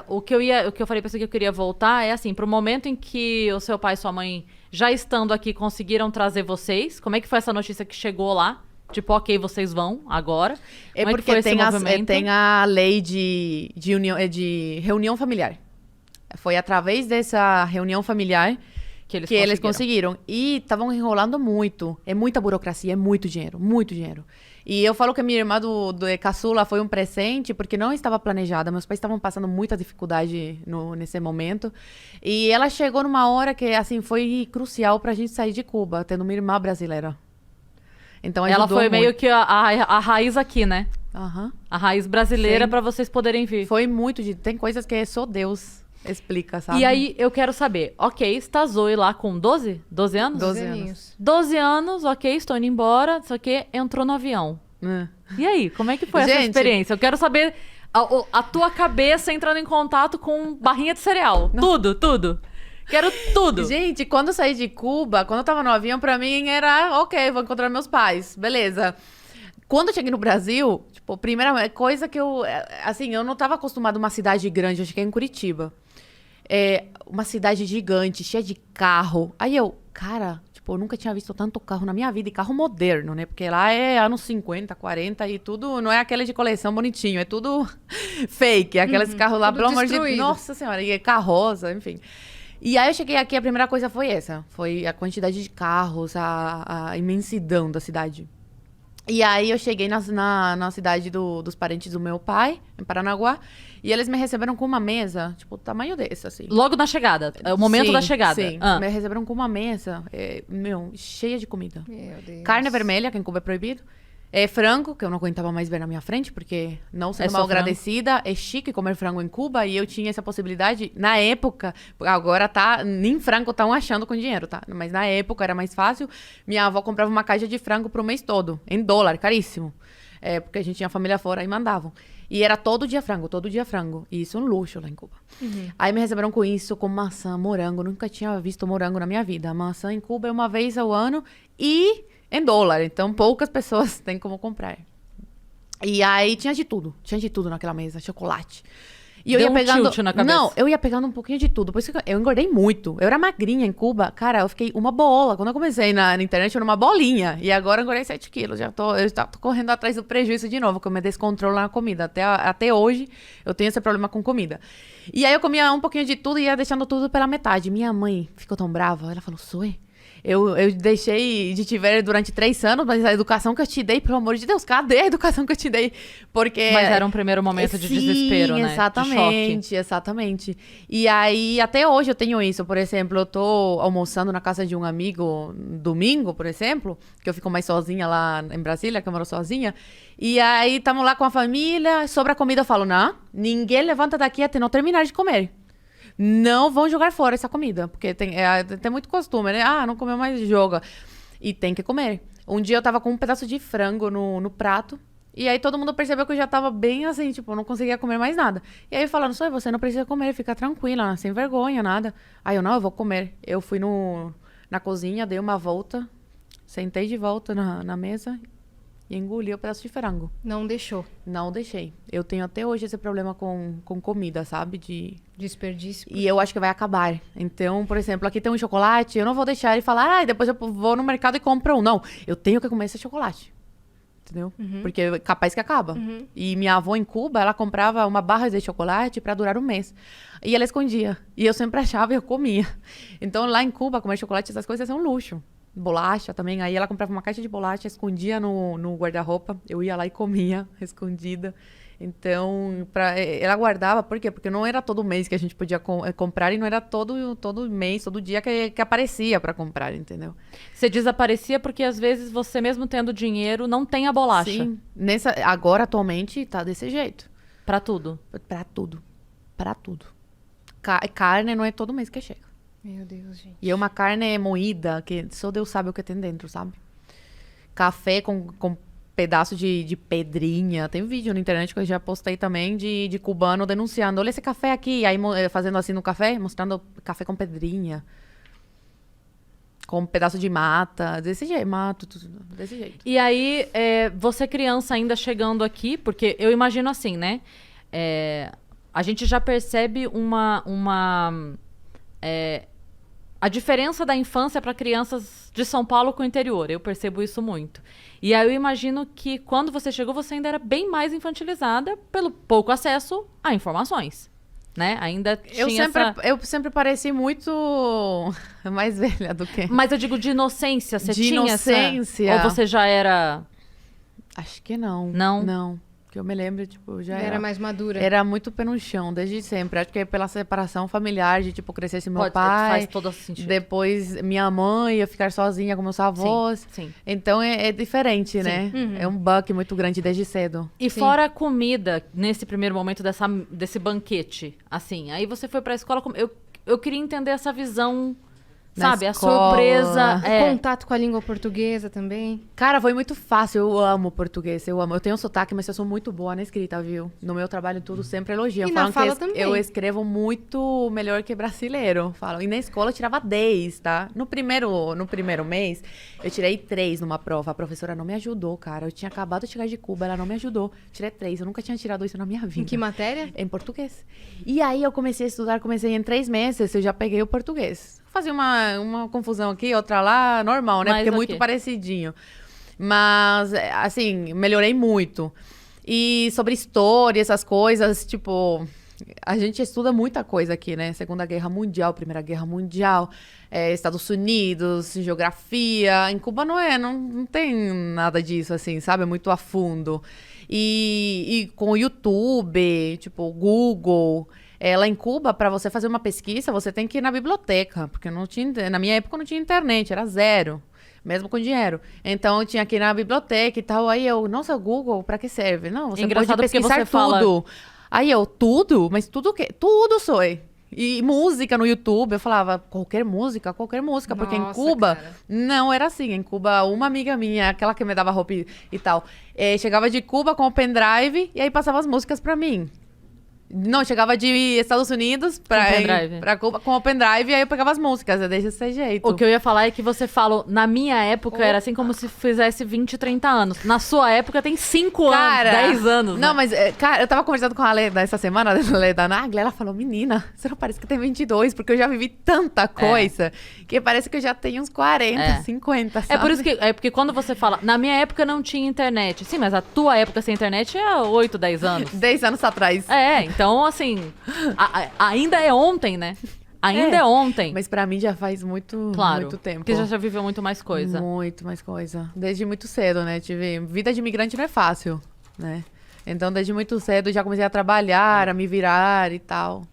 O que eu falei pra você que eu queria voltar é assim, pro momento em que o seu pai e sua mãe, já estando aqui, conseguiram trazer vocês. Como é que foi essa notícia que chegou lá? Tipo, ok, vocês vão agora. É Como é que porque foi esse movimento? tem a lei de reunião familiar. Foi através dessa reunião familiar que eles conseguiram. E estavam enrolando muito. É muita burocracia, é muito dinheiro, muito dinheiro. E eu falo que minha irmã do caçula foi um presente, porque não estava planejada. Meus pais estavam passando muita dificuldade nesse momento. E ela chegou numa hora que, assim, foi crucial pra gente sair de Cuba, tendo uma irmã brasileira. Então ajudou Ela foi muito. meio que a raiz aqui, né? Aham. A raiz brasileira Sim. pra vocês poderem vir. Foi muito de... Tem coisas que só Deus explica, sabe? E aí, eu quero saber, ok, está a Zoe lá com 12? 12 anos? 12 aninhos. anos. 12 anos, ok, estou indo embora, só que entrou no avião. É. E aí, como é que foi essa Gente- experiência? Eu quero saber a tua cabeça entrando em contato com barrinha de cereal. Tudo, tudo. Quero tudo. Gente, quando eu saí de Cuba, quando eu tava no avião, pra mim era, ok, vou encontrar meus pais, beleza. Quando eu cheguei no Brasil, tipo, primeira coisa que eu, assim, eu não tava acostumada a uma cidade grande, eu cheguei em Curitiba. É, uma cidade gigante, cheia de carro. Aí eu, cara, tipo, eu nunca tinha visto tanto carro na minha vida, e carro moderno, né? Porque lá é anos 50, 40 e tudo, não é aquele de coleção bonitinho, é tudo fake, aqueles carros lá, tudo pelo amor de destruído. Deus. Nossa Senhora, e é carroça, enfim. E aí eu cheguei aqui, a primeira coisa foi essa. Foi a quantidade de carros, a imensidão da cidade. E aí eu cheguei na cidade dos parentes do meu pai, em Paranaguá, e eles me receberam com uma mesa, tipo, tamanho desse, assim. Logo na chegada, é o momento Sim, da chegada. Sim, Ah. me receberam com uma mesa, cheia de comida. Meu Deus. Carne vermelha, que em Cuba é proibido. É frango, que eu não aguentava mais ver na minha frente, porque não sendo É só mal agradecida, é chique comer frango em Cuba, e eu tinha essa possibilidade na época. Agora tá, nem frango estão achando com dinheiro, tá? Mas na época era mais fácil. Minha avó comprava uma caixa de frango pro mês todo, em dólar, caríssimo. É, porque a gente tinha família fora e mandavam. E era todo dia frango, todo dia frango. E isso é um luxo lá em Cuba. Aí me receberam com isso, com maçã, morango. Nunca tinha visto morango na minha vida. Maçã em Cuba é uma vez ao ano e em dólar. Então poucas pessoas têm como comprar. E aí tinha de tudo naquela mesa, chocolate. E eu Deu ia um pegando. tilt na cabeça. Não, eu ia pegando um pouquinho de tudo. Por isso que eu engordei muito. Eu era magrinha em Cuba. Cara, eu fiquei uma bola. Quando eu comecei na internet, eu era uma bolinha. E agora eu engordei 7 quilos. Eu já tô correndo atrás do prejuízo de novo, que eu me descontrolo na comida. Até hoje, eu tenho esse problema com comida. E aí eu comia um pouquinho de tudo e ia deixando tudo pela metade. Minha mãe ficou tão brava. Ela falou, Zoe, eu deixei de te ver durante 3 anos, mas a educação que eu te dei, pelo amor de Deus, cadê a educação que eu te dei? Porque... Mas era um primeiro momento de Sim, desespero, né? De choque. exatamente, exatamente. E aí, até hoje eu tenho isso. Por exemplo, eu tô almoçando na casa de um amigo domingo, por exemplo, que eu fico mais sozinha lá em Brasília, que eu moro sozinha. E aí, estamos lá com a família, sobra comida, eu falo, não, ninguém levanta daqui até não terminar de comer. Não vão jogar fora essa comida, porque tem muito costume, né? Ah, não comeu mais, joga. E tem que comer. Um dia eu tava com um pedaço de frango no prato, e aí todo mundo percebeu que eu já tava bem assim, tipo, eu não conseguia comer mais nada. E aí falando, só você não precisa comer, fica tranquila, sem vergonha, nada. Aí eu, não, eu vou comer. Eu fui na cozinha, dei uma volta, sentei de volta na mesa e engoli o pedaço de frango. Não deixou. Não deixei. Eu tenho até hoje esse problema com comida, sabe? Desperdício. E eu acho que vai acabar. Então, por exemplo, aqui tem um chocolate, eu não vou deixar ele falar, depois eu vou no mercado e compro um. Não, eu tenho que comer esse chocolate. Entendeu? Porque é capaz que acaba. E minha avó em Cuba, ela comprava uma barra de chocolate para durar um mês. E ela escondia. E eu sempre achava e eu comia. Então, lá em Cuba, comer chocolate, essas coisas é um luxo. Bolacha também. Aí ela comprava uma caixa de bolacha, escondia no guarda-roupa. Eu ia lá e comia, escondida. Então, ela guardava, por quê? Porque não era todo mês que a gente podia comprar e não era todo mês, todo dia que aparecia para comprar, entendeu? Você desaparecia porque às vezes você mesmo tendo dinheiro não tem a bolacha. Sim. Agora, atualmente, tá desse jeito. Pra tudo. Pra tudo. Pra tudo. Carne não é todo mês que chega. Meu Deus, gente. E é uma carne moída, que só Deus sabe o que tem dentro, sabe? Café com pedaço de pedrinha. Tem vídeo na internet que eu já postei também de cubano denunciando. Olha esse café aqui. Aí fazendo assim no café, mostrando café com pedrinha. Com um pedaço de mata. Desse jeito, mato, tudo desse jeito. E aí, você criança ainda chegando aqui, porque eu imagino assim, né? a gente já percebe a diferença da infância para crianças de São Paulo com o interior. Eu percebo isso muito. E aí eu imagino que quando você chegou, você ainda era bem mais infantilizada pelo pouco acesso a informações, né? Ainda tinha Eu sempre pareci muito mais velha do que... Mas eu digo de inocência. Você De tinha inocência. Ou você já era... Acho que não. Não? Não. Que eu me lembro, tipo, já Era mais madura. Era muito pé no chão, desde sempre. Acho que é pela separação familiar, de, tipo, crescer sem meu pai. Faz todo sentido. Depois, minha mãe ia ficar sozinha com meus avós. Sim. Então, é diferente, né? Uhum. É um buck muito grande desde cedo. E Sim. fora a comida, nesse primeiro momento desse banquete, assim, aí você foi pra escola, eu queria entender essa visão, Na sabe? A escola. surpresa. Contato com a língua portuguesa também. Cara, foi muito fácil. Eu amo português, eu amo. Eu tenho sotaque, mas eu sou muito boa na escrita, viu? No meu trabalho, tudo sempre elogiam. E na Falam fala que também. eu escrevo muito melhor que brasileiro. Falam. E na escola eu tirava 10, tá? No primeiro mês, eu tirei 3 numa prova. A professora não me ajudou, cara. Eu tinha acabado de chegar de Cuba, ela não me ajudou. Tirei 3. Eu nunca tinha tirado isso na minha vida. Em que matéria? Em português. E aí eu comecei a estudar, em 3 meses, eu já peguei o português. Fazia uma confusão aqui, outra lá, normal, né? Mas Porque é ok. muito parecidinho. Mas, assim, melhorei muito. E sobre história, essas coisas, tipo... A gente estuda muita coisa aqui, né? Segunda Guerra Mundial, Primeira Guerra Mundial, Estados Unidos, geografia. Em Cuba não tem nada disso, assim, sabe? É muito a fundo. E com o YouTube, tipo, o Google... Lá em Cuba, para você fazer uma pesquisa, você tem que ir na biblioteca, porque não tinha, na minha época não tinha internet, era 0, mesmo com dinheiro. Então eu tinha que ir na biblioteca e tal. Aí eu, nossa, o Google, para que serve? Não, você Engraçado pode porque pesquisar você fala- tudo. Aí eu, tudo? Mas tudo o quê? Tudo sou. E música no YouTube, eu falava, qualquer música, porque em Nossa, Cuba, cara. não era assim. Em Cuba, uma amiga minha, aquela que me dava roupa e tal, chegava de Cuba com o pendrive e aí passava as músicas pra mim. Não, chegava de Estados Unidos pra Cuba com o pendrive e aí eu pegava as músicas, é desse jeito. O que eu ia falar é que você falou, na minha época era assim como se fizesse 20, 30 anos. Na sua época tem 5 anos, 10 anos. Não, né? mas, cara, eu tava conversando com a Leda essa semana, a Leda Nagli, ela falou, menina, você não parece que tem 22, porque eu já vivi tanta coisa, que parece que eu já tenho uns 40, 50, sabe? Porque quando você fala, na minha época não tinha internet. Sim, mas a tua época sem internet é 8, 10 anos. 10 anos atrás. Então, assim, ainda é ontem, né? Ainda é ontem. Mas pra mim já faz muito tempo. Porque já viveu muito mais coisa. Muito mais coisa. Desde muito cedo, né? Vida de imigrante não é fácil, né? Então, desde muito cedo já comecei a trabalhar, a me virar e tal.